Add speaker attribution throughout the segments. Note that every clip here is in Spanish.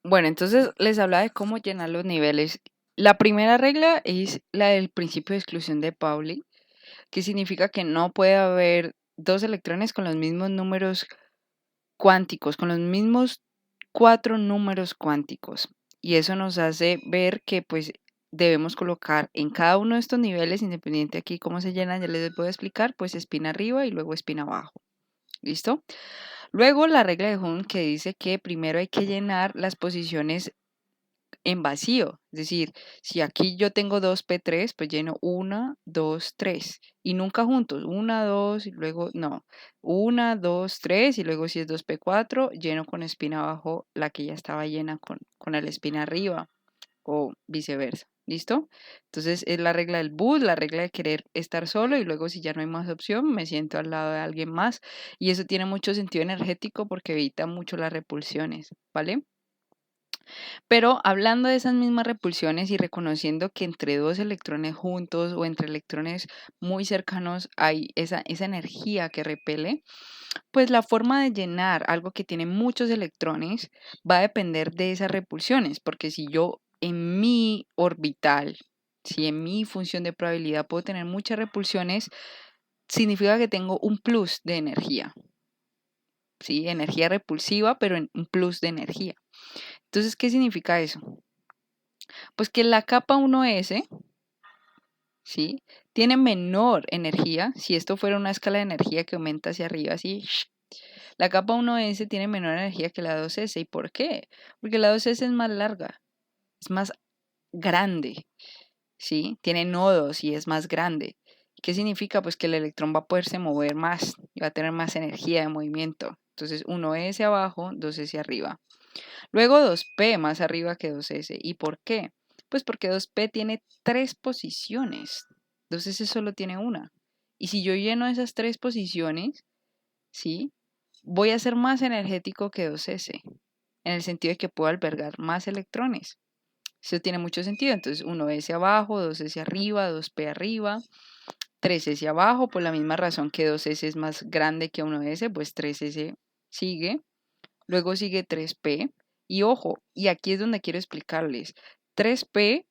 Speaker 1: Bueno, entonces les hablaba de cómo llenar los niveles. La primera regla es la del principio de exclusión de Pauli, que significa que no puede haber dos electrones con los mismos números cuánticos, con los mismos cuatro números cuánticos. Y eso nos hace ver que pues debemos colocar en cada uno de estos niveles, independiente aquí cómo se llenan, ya les voy a explicar, pues espina arriba y luego espina abajo. ¿Listo? Luego la regla de Hund que dice que primero hay que llenar las posiciones en vacío. Es decir, si aquí yo tengo dos P3, pues lleno 1, 2, 3 y nunca juntos. 1, 2 y luego no. 1, 2, 3 y luego si es 2P4, lleno con espina abajo la que ya estaba llena con la espina arriba o viceversa. ¿Listo? Entonces es la regla del boot, la regla de querer estar solo y luego si ya no hay más opción, me siento al lado de alguien más. Y eso tiene mucho sentido energético porque evita mucho las repulsiones, ¿vale? Pero hablando de esas mismas repulsiones y reconociendo que entre dos electrones juntos o entre electrones muy cercanos hay esa energía que repele, pues la forma de llenar algo que tiene muchos electrones va a depender de esas repulsiones, porque si yo en mi orbital, si en mi función de probabilidad puedo tener muchas repulsiones, significa que tengo un plus de energía, ¿sí? Energía repulsiva, pero en un plus de energía. Entonces, ¿qué significa eso? Pues que la capa 1s, ¿sí? Tiene menor energía. Si esto fuera una escala de energía que aumenta hacia arriba, así, la capa 1s tiene menor energía que la 2s. ¿Y por qué? Porque la 2s es más larga, es más grande, ¿sí? Tiene nodos y es más grande. ¿Qué significa? Pues que el electrón va a poderse mover más y va a tener más energía de movimiento. Entonces 1s abajo, 2s arriba. Luego 2p más arriba que 2s. ¿Y por qué? Pues porque 2p tiene tres posiciones. 2s solo tiene una. Y si yo lleno esas tres posiciones, ¿sí? Voy a ser más energético que 2s, en el sentido de que puedo albergar más electrones. Eso tiene mucho sentido. Entonces 1s abajo, 2s arriba, 2p arriba, 3s abajo, por la misma razón que 2s es más grande que 1s, pues 3s sigue. Luego sigue 3P. Y ojo, y aquí es donde quiero explicarles. 3P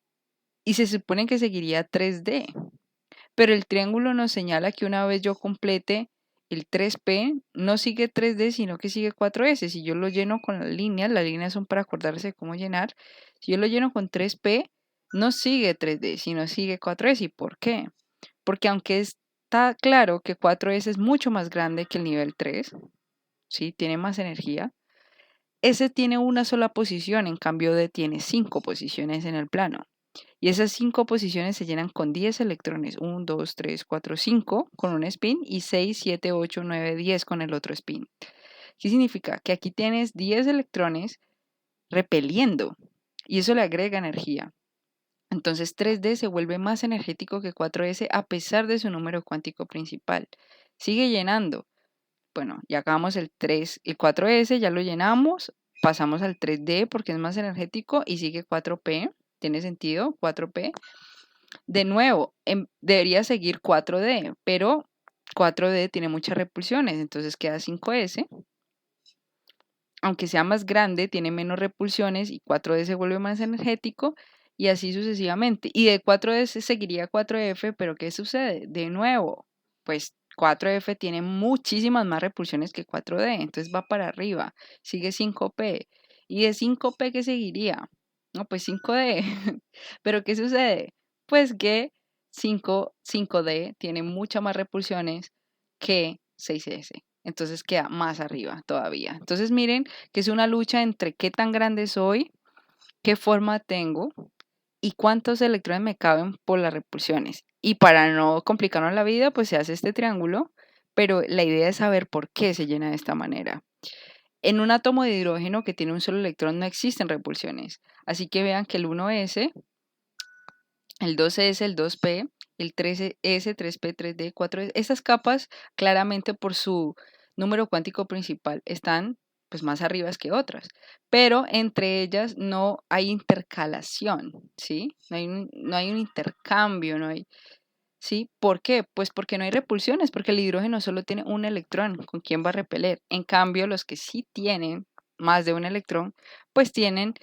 Speaker 1: y se supone que seguiría 3D. Pero el triángulo nos señala que una vez yo complete el 3P, no sigue 3D, sino que sigue 4S. Si yo lo lleno con las líneas son para acordarse de cómo llenar. Si yo lo lleno con 3P, no sigue 3D, sino sigue 4S. ¿Y por qué? Porque aunque está claro que 4S es mucho más grande que el nivel 3, ¿sí? Tiene más energía. Ese tiene una sola posición, en cambio D tiene 5 posiciones en el plano. Y esas 5 posiciones se llenan con 10 electrones. 1, 2, 3, 4, 5 con un spin y 6, 7, 8, 9, 10 con el otro spin. ¿Qué significa? Que aquí tienes 10 electrones repeliendo y eso le agrega energía. Entonces 3D se vuelve más energético que 4S a pesar de su número cuántico principal. Sigue llenando. Bueno, ya acabamos el 3, el 4S, ya lo llenamos, pasamos al 3D porque es más energético y sigue 4P, tiene sentido, 4P. De nuevo, debería seguir 4D, pero 4D tiene muchas repulsiones, entonces queda 5S. Aunque sea más grande, tiene menos repulsiones y 4D se vuelve más energético y así sucesivamente. Y de 4D se seguiría 4F, pero ¿qué sucede? De nuevo, pues 4F tiene muchísimas más repulsiones que 4D, entonces va para arriba, sigue 5P. ¿Y de 5P qué seguiría? No, pues 5D. Pero ¿qué sucede? Pues que 5D tiene muchas más repulsiones que 6S. Entonces queda más arriba todavía. Entonces miren que es una lucha entre qué tan grande soy, qué forma tengo y cuántos electrones me caben por las repulsiones. Y para no complicarnos la vida, pues se hace este triángulo, pero la idea es saber por qué se llena de esta manera. En un átomo de hidrógeno que tiene un solo electrón no existen repulsiones. Así que vean que el 1s, el 2s, el 2p, el 3s, 3p, 3d, 4s, esas capas claramente por su número cuántico principal están pues más arriba que otras, pero entre ellas no hay intercalación, ¿sí? No hay un intercambio, no hay, ¿sí? ¿Por qué? Pues porque no hay repulsiones, porque el hidrógeno solo tiene un electrón con quien va a repeler. En cambio, los que sí tienen más de un electrón, pues tienen